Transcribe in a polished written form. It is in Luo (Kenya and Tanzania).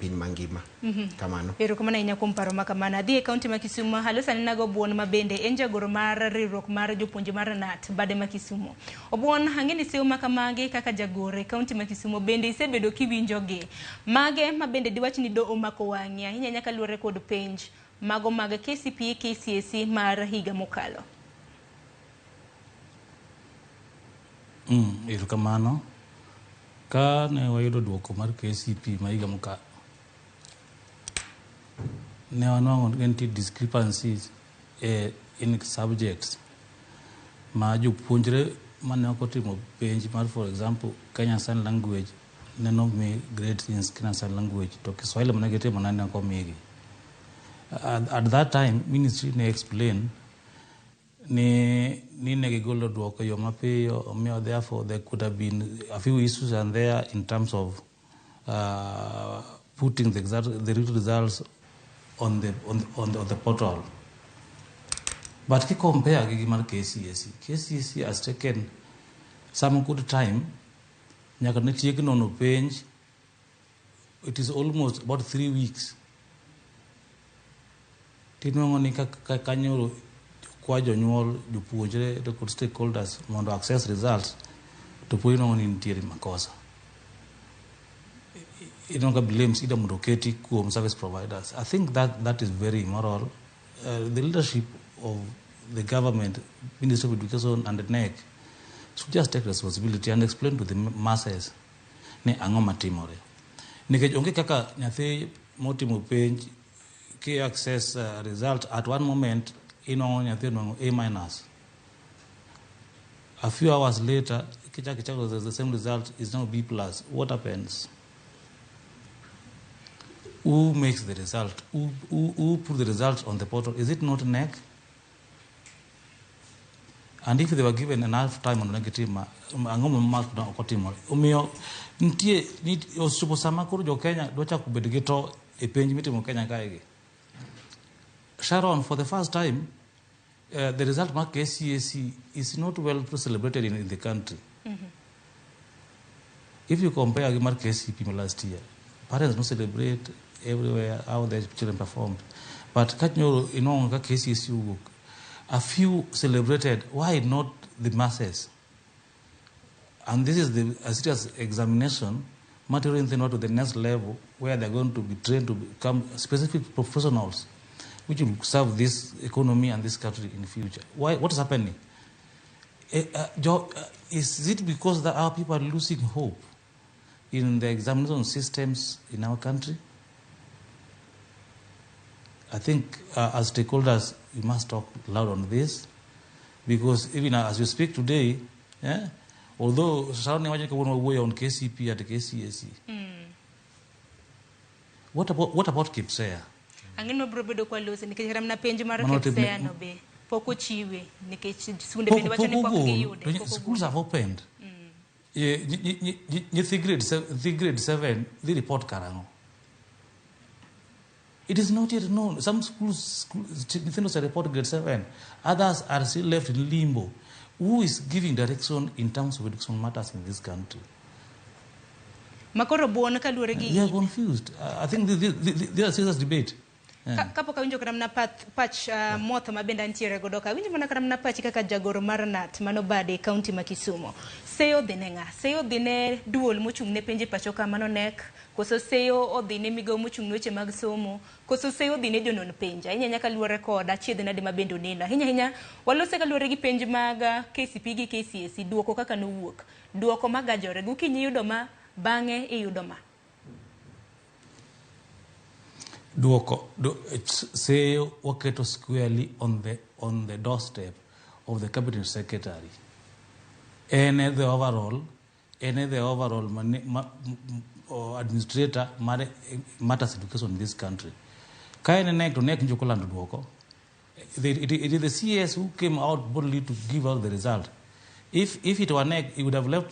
piny mangima. Kamano. Erokamano ahinya kuom paro makamano. Adhi e kaunti ma Kisumu, halo sani nago Obuon ma bende en jagoro mar riwruok mar jopuonjre mar NAT bade ma Kisumu. Obuon, ang'e ni seyo makamagi kaka jagoro e kaunti ma Kisumu bende isebedo kiwinjogi. Mage ma bende diwach ni do omako wang'i ahinya nyaka luwore kod penj mago mag KCPE KCSE mar higa mokalo. Erokamano. Ka ne wayudo duoko mar KCPE ma higa mokalo, ne wanwang'o nitie discrepancies in subjects ma jopuonjre mane ok otimo penj mar, for example, Kenya Sign Language ne nomi grades in Kenya Sign Language to Kiswahili mane gitimo ne ok omigi. At that time, ministry ne explain ni ne gigolo duoko yo mapiyo, therefore there could have been a few issues and there in terms of putting the results on the portal. But if compare with KCSE has taken some good time. It is almost about 3 weeks. Kwa jonyuol jopuonjre to could stakeholders want to access results to put on interior makosa. It don't blames either Mudoketi or service providers. I think that is very immoral. The leadership of the government, Ministry of Education and the NEC should just take responsibility and explain to the masses ne angoma timore. Nikech onge kaka nyathi motimo penj ki access result at one moment A-. A few hours later, the same result is now B+. What happens? Who makes the result? Who put the result on the portal? Is it not NEC? And if they were given enough time on negative, Sharon, for the first time, the result mark KCSE is not well celebrated in the country. If you compare mark KCPE last year, parents don't celebrate everywhere how their children performed. But KCSE, a few celebrated. Why not the masses? And this is a serious examination, material to the next level, where they're going to be trained to become specific professionals which will serve this economy and this country in the future. Why? What is happening? Is it because that our people are losing hope in the examination systems in our country? I think as stakeholders, we must talk loud on this, because even as we speak today, although surrounding way on KCP at the KCSE, what about KCPE? Angino brobedo kwa lose nikech ramna penj mar KCPE no be poko chiwe nikech sunde bende wacho ni pok giyude. Schools have opened. Grade 7 the report karango. It is not yet known. Some schools report grade 7. Others are still left in limbo. Who is giving direction in terms of education matters in this country? Makoro buona kaluore gi. We are confused. I think there is a serious debate. Kapo kawinjo karamna pach moth mabenda ntiere godo ka winjo mana karamna pach kaka jagoro mar NAT mano bade kaunti ma Kisumu. Seyo dhine nga, seyo dhine duol mochung ne penje pacho ka mano NEC, koso seyo odhine migao mochung weche mag somo, koso seyo dhine jonon penja. Hinya nyaka luore koda chiedhe nade mabendo nena. Hinya walose ka luore gi penj mag KCPE gi KCSE duoko kaka nowuok. Duoko magajore gukinyi yudo ma bange iyudo ma. Duoko say waketo squarely on the doorstep of the cabinet secretary. And the overall administrator matters education in this country. Kane nek to nek njokolando duoko. It is the CS who came out boldly to give out the result. If it were NEC, he would have left